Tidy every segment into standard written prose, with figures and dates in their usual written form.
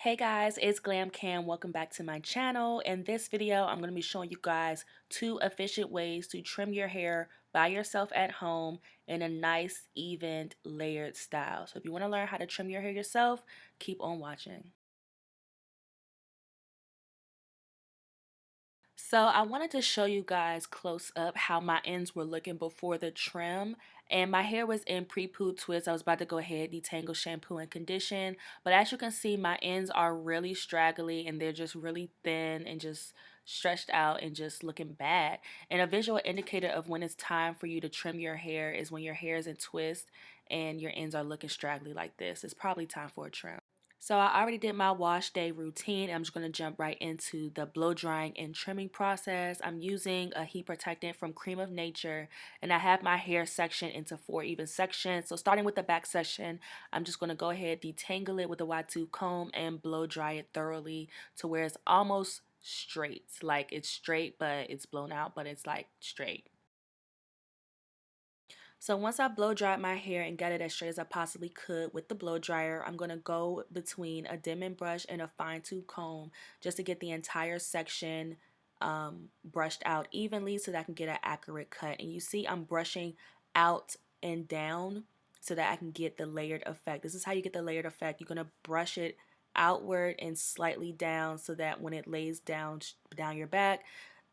Hey guys, it's GlamCam. Welcome back to my channel. In this video, I'm going to be showing you guys 2 efficient ways to trim your hair by yourself at home in a nice, even, layered style. So if you want to learn how to trim your hair yourself, keep on watching. So I wanted to show you guys close up how my ends were looking before the trim, and my hair was in pre-poo twist. I was about to go ahead, detangle, shampoo, and condition, but as you can see, my ends are really straggly and they're just really thin and just stretched out and just looking bad. And a visual indicator of when it's time for you to trim your hair is when your hair is in twist and your ends are looking straggly like this. It's probably time for a trim. So I already did my wash day routine. I'm just going to jump right into the blow drying and trimming process. I'm using a heat protectant from Cream of Nature, and I have my hair section into 4 even sections. So starting with the back section, I'm just going to go ahead, detangle it with a Y2 comb and blow dry it thoroughly to where it's almost straight. Like it's straight, but it's blown out, but it's like straight. So once I blow dried my hair and got it as straight as I possibly could with the blow dryer, I'm going to go between a Denman brush and a fine tooth comb just to get the entire section brushed out evenly so that I can get an accurate cut. And you see I'm brushing out and down so that I can get the layered effect. This is how you get the layered effect. You're going to brush it outward and slightly down so that when it lays down your back,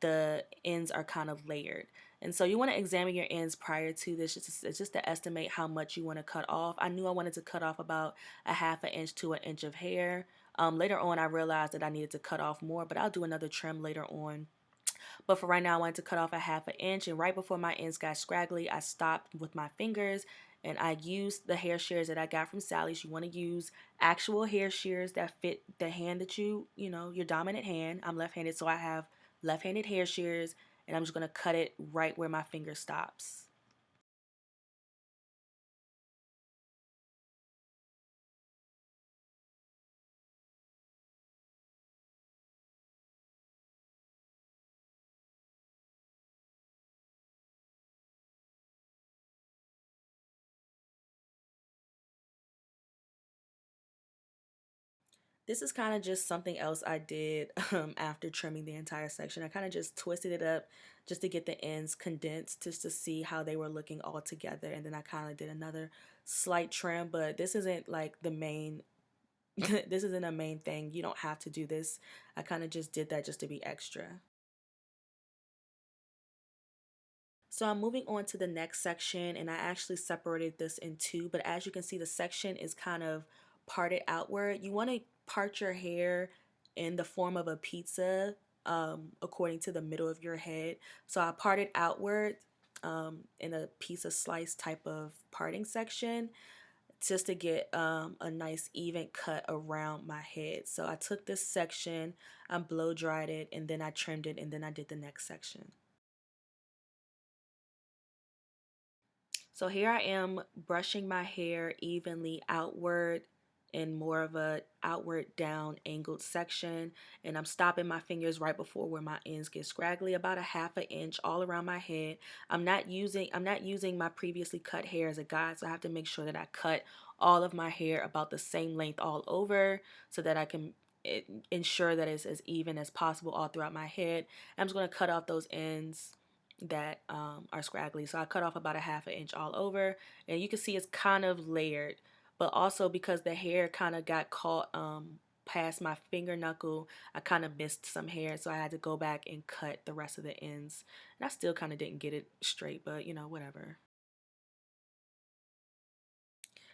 the ends are kind of layered. And so you want to examine your ends prior to this just to estimate how much you want to cut off. I knew I wanted to cut off about a ½ inch to an inch of hair. Later on, I realized that I needed to cut off more, but I'll do another trim later on. But for right now, I wanted to cut off a ½ inch. And right before my ends got scraggly, I stopped with my fingers and I used the hair shears that I got from Sally's. You want to use actual hair shears that fit the hand that your dominant hand. I'm left-handed, so I have left-handed hair shears, and I'm just going to cut it right where my finger stops. This is kind of just something else I did after trimming the entire section. I kind of just twisted it up just to get the ends condensed, just to see how they were looking all together. And then I kind of did another slight trim, but this isn't like the main, this isn't a main thing. You don't have to do this. I kind of just did that just to be extra. So I'm moving on to the next section, and I actually separated this in 2, but as you can see, the section is kind of parted outward. You want to part your hair in the form of a pizza, according to the middle of your head. So I parted outward in a pizza slice type of parting section just to get a nice even cut around my head. So I took this section, I blow dried it, and then I trimmed it, and then I did the next section. So here I am brushing my hair evenly outward in more of a outward down angled section, and I'm stopping my fingers right before where my ends get scraggly, about a ½ inch all around my head. I'm not using my previously cut hair as a guide, so I have to make sure that I cut all of my hair about the same length all over so that I can ensure that it's as even as possible all throughout my head. I'm just going to cut off those ends that are scraggly. So I cut off about a ½ inch all over, and you can see it's kind of layered, but also because the hair kind of got caught past my finger knuckle, I kind of missed some hair, so I had to go back and cut the rest of the ends. And I still kind of didn't get it straight, but whatever.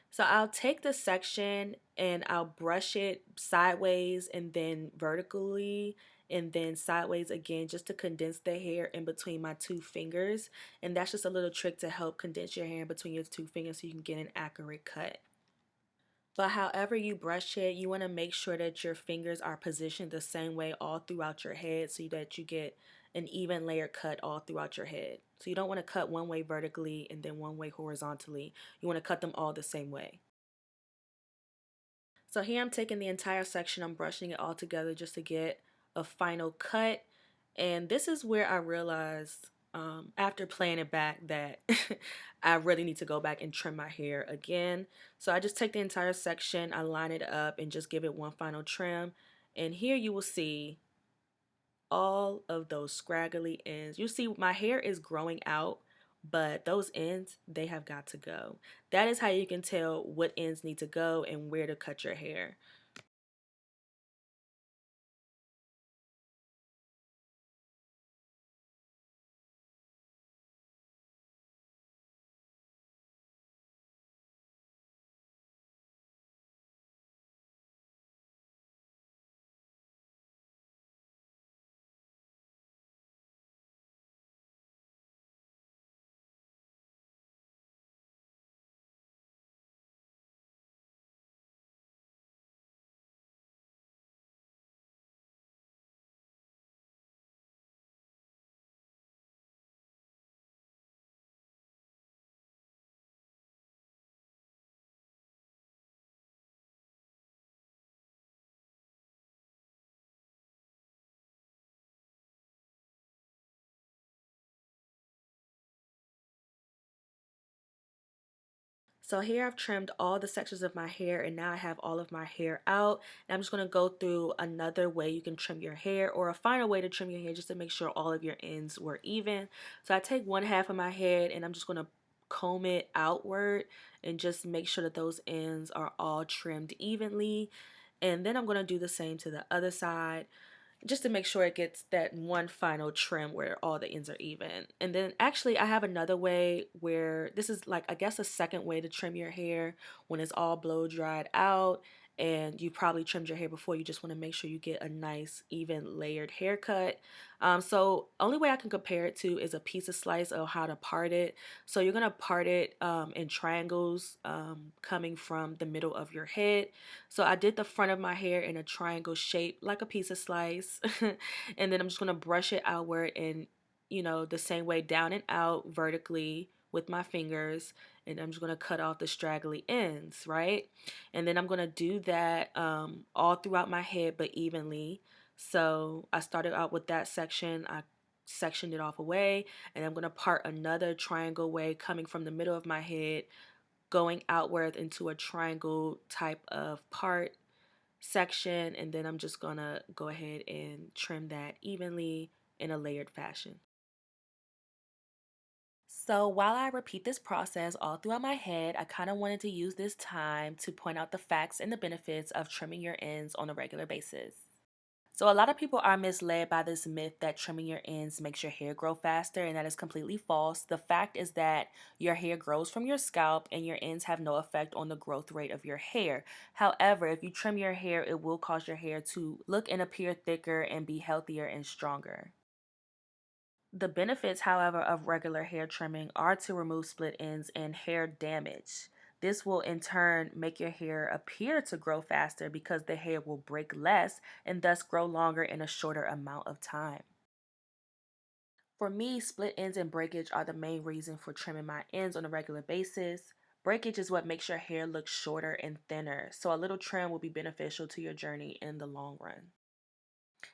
So I'll take the section and I'll brush it sideways and then vertically and then sideways again just to condense the hair in between my 2 fingers. And that's just a little trick to help condense your hair in between your 2 fingers so you can get an accurate cut. But however you brush it, you want to make sure that your fingers are positioned the same way all throughout your head so that you get an even layer cut all throughout your head. So you don't want to cut one way vertically and then one way horizontally. You want to cut them all the same way. So here I'm taking the entire section, I'm brushing it all together just to get a final cut. And this is where I realized after playing it back that I really need to go back and trim my hair again. So I just take the entire section, I line it up and just give it one final trim. And here you will see all of those scraggly ends. You see my hair is growing out, but those ends, they have got to go. That is how you can tell what ends need to go and where to cut your hair. So here I've trimmed all the sections of my hair and now I have all of my hair out. And I'm just going to go through another way you can trim your hair, or a final way to trim your hair, just to make sure all of your ends were even. So I take one half of my head and I'm just going to comb it outward and just make sure that those ends are all trimmed evenly. And then I'm going to do the same to the other side, just to make sure it gets that one final trim where all the ends are even. And then actually I have another way where this is like, I guess, a second way to trim your hair when it's all blow dried out and you probably trimmed your hair before. You just want to make sure you get a nice even layered haircut. So only way I can compare it to is a pizza slice, of how to part it. So you're gonna part it in triangles, coming from the middle of your head. So I did the front of my hair in a triangle shape, like a pizza slice. And then I'm just going to brush it outward and, the same way down and out vertically with my fingers. And I'm just going to cut off the straggly ends, right? And then I'm going to do that all throughout my head, but evenly. So I started out with that section. I sectioned it off away, and I'm going to part another triangle way coming from the middle of my head, going outward into a triangle type of part section, and then I'm just gonna go ahead and trim that evenly in a layered fashion. So while I repeat this process all throughout my head, I kind of wanted to use this time to point out the facts and the benefits of trimming your ends on a regular basis. So a lot of people are misled by this myth that trimming your ends makes your hair grow faster, and that is completely false. The fact is that your hair grows from your scalp and your ends have no effect on the growth rate of your hair. However, if you trim your hair, it will cause your hair to look and appear thicker and be healthier and stronger. The benefits, however, of regular hair trimming are to remove split ends and hair damage. This will in turn make your hair appear to grow faster because the hair will break less and thus grow longer in a shorter amount of time. For me, split ends and breakage are the main reason for trimming my ends on a regular basis. Breakage is what makes your hair look shorter and thinner, so a little trim will be beneficial to your journey in the long run.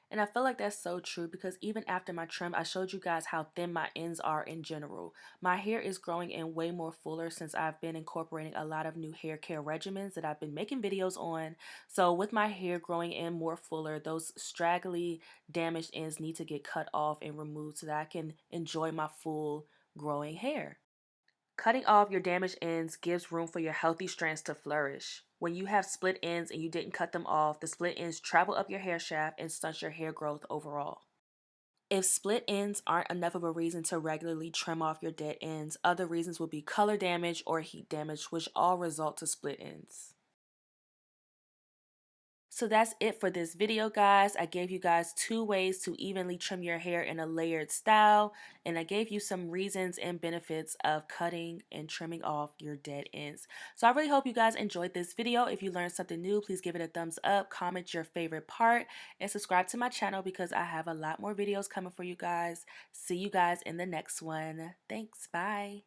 And I feel like that's so true because even after my trim, I showed you guys how thin my ends are in general. My hair is growing in way more fuller since I've been incorporating a lot of new hair care regimens that I've been making videos on. So with my hair growing in more fuller, those straggly, damaged ends need to get cut off and removed so that I can enjoy my full growing hair. Cutting off your damaged ends gives room for your healthy strands to flourish. When you have split ends and you didn't cut them off, the split ends travel up your hair shaft and stunts your hair growth overall. If split ends aren't enough of a reason to regularly trim off your dead ends, other reasons would be color damage or heat damage, which all result to split ends. So that's it for this video, guys. I gave you guys 2 ways to evenly trim your hair in a layered style, and I gave you some reasons and benefits of cutting and trimming off your dead ends. So I really hope you guys enjoyed this video. If you learned something new, please give it a thumbs up, comment your favorite part, and subscribe to my channel because I have a lot more videos coming for you guys. See you guys in the next one. Thanks. Bye.